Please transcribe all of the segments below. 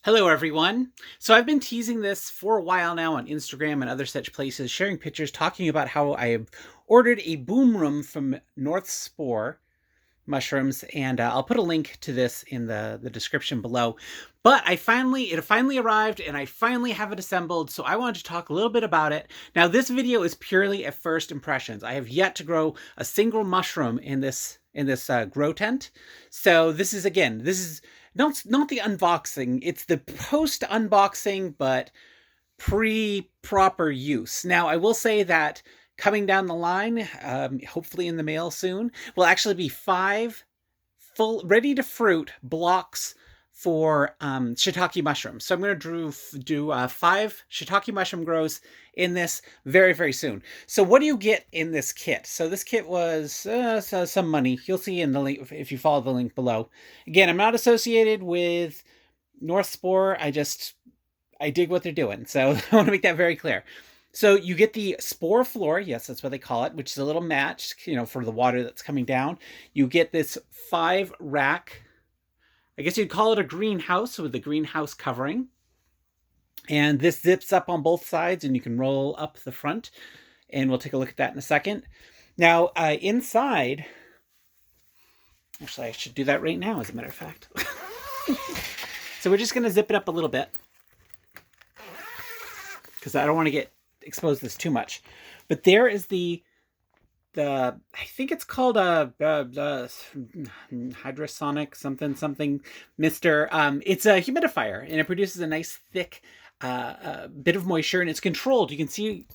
Hello, everyone. So I've been teasing this for a while now on Instagram and other such places, sharing pictures, talking about how I have ordered a boom room from NorthSpore mushrooms, and I'll put a link to this in the description below. But it finally arrived, and I finally have it assembled, so I wanted to talk a little bit about it. Now, this video is purely at first impressions. I have yet to grow a single mushroom in this grow tent. So this is not the unboxing. It's the post unboxing, but pre-proper use. Now, I will say that coming down the line, hopefully in the mail soon, will actually be 5 full ready to fruit blocks for shiitake mushrooms. So I'm going to do 5 shiitake mushroom grows in this very, very soon. So what do you get in this kit? So this kit was some money. You'll see in the link if you follow the link below. Again, I'm not associated with NorthSpore. I dig what they're doing. So I want to make that very clear. So you get the spore floor, yes, that's what they call it, which is a little match, for the water that's coming down. You get this 5 rack, I guess you'd call it a greenhouse with the greenhouse covering. And this zips up on both sides and you can roll up the front. And we'll take a look at that in a second. Now, inside, actually I should do that right now, as a matter of fact. So we're just going to zip it up a little bit, because I don't want to expose this too much. But there is the I think it's called a hydrosonic something mister. It's a humidifier, and it produces a nice thick bit of moisture, and it's controlled. You can see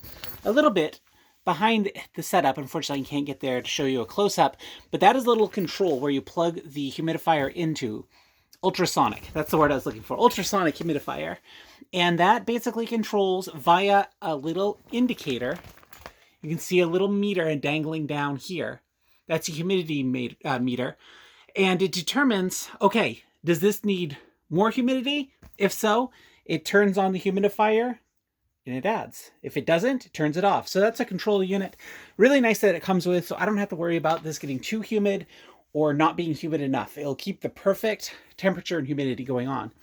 a little bit behind the setup. Unfortunately, I can't get there to show you a close-up, but that is a little control where you plug the humidifier into. Ultrasonic, that's the word I was looking for. Ultrasonic humidifier. And that basically controls via a little indicator. You can see a little meter dangling down here. That's a humidity meter. And it determines, okay, does this need more humidity? If so, it turns on the humidifier and it adds. If it doesn't, it turns it off. So that's a control unit. Really nice that it comes with, so I don't have to worry about this getting too humid or not being humid enough. It'll keep the perfect temperature and humidity going on.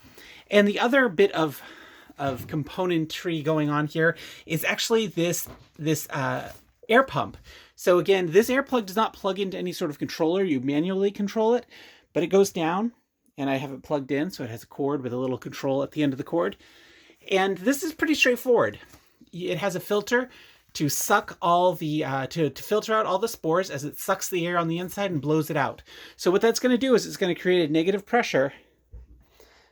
And the other bit of componentry going on here is actually this air pump. So again, this air plug does not plug into any sort of controller. You manually control it, but it goes down, and I have it plugged in, so it has a cord with a little control at the end of the cord. And this is pretty straightforward. It has a filter to suck all the, to filter out all the spores as it sucks the air on the inside and blows it out. So what that's going to do is it's going to create a negative pressure.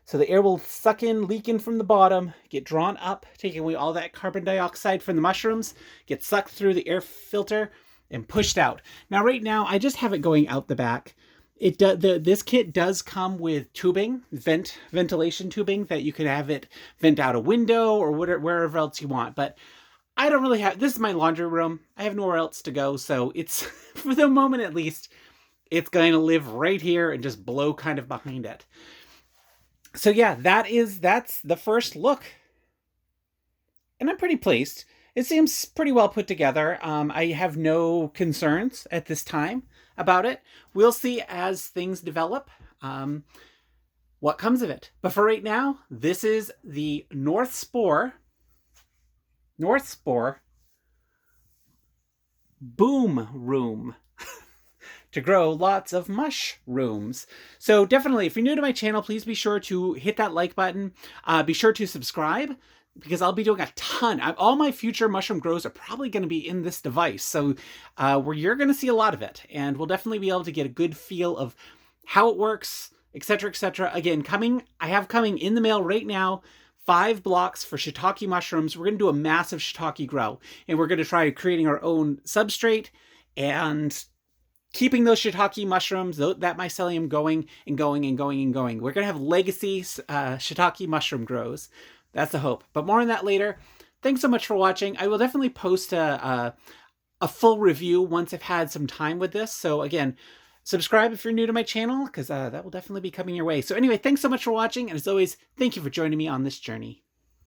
So the air will suck in, leak in from the bottom, get drawn up, taking away all that carbon dioxide from the mushrooms, get sucked through the air filter, and pushed out. Now, right now, I just have it going out the back. This kit does come with tubing, ventilation tubing, that you can have it vent out a window or wherever else you want. But I don't really have, this is my laundry room. I have nowhere else to go. So it's, for the moment at least, it's going to live right here and just blow kind of behind it. So yeah, that's the first look. And I'm pretty pleased. It seems pretty well put together. I have no concerns at this time about it. We'll see as things develop what comes of it. But for right now, this is the NorthSpore boom room to grow lots of mushrooms. So definitely, if you're new to my channel, please be sure to hit that like button. Be sure to subscribe, because I'll be doing a ton. All my future mushroom grows are probably going to be in this device. So where you're going to see a lot of it. And we'll definitely be able to get a good feel of how it works, etc., etc. Again, I have coming in the mail right now 5 blocks for shiitake mushrooms. We're going to do a massive shiitake grow. And we're going to try creating our own substrate and keeping those shiitake mushrooms, that mycelium going and going and going and going. We're going to have legacy shiitake mushroom grows. That's the hope. But more on that later. Thanks so much for watching. I will definitely post a full review once I've had some time with this. So again, subscribe if you're new to my channel, because that will definitely be coming your way. So anyway, thanks so much for watching. And as always, thank you for joining me on this journey.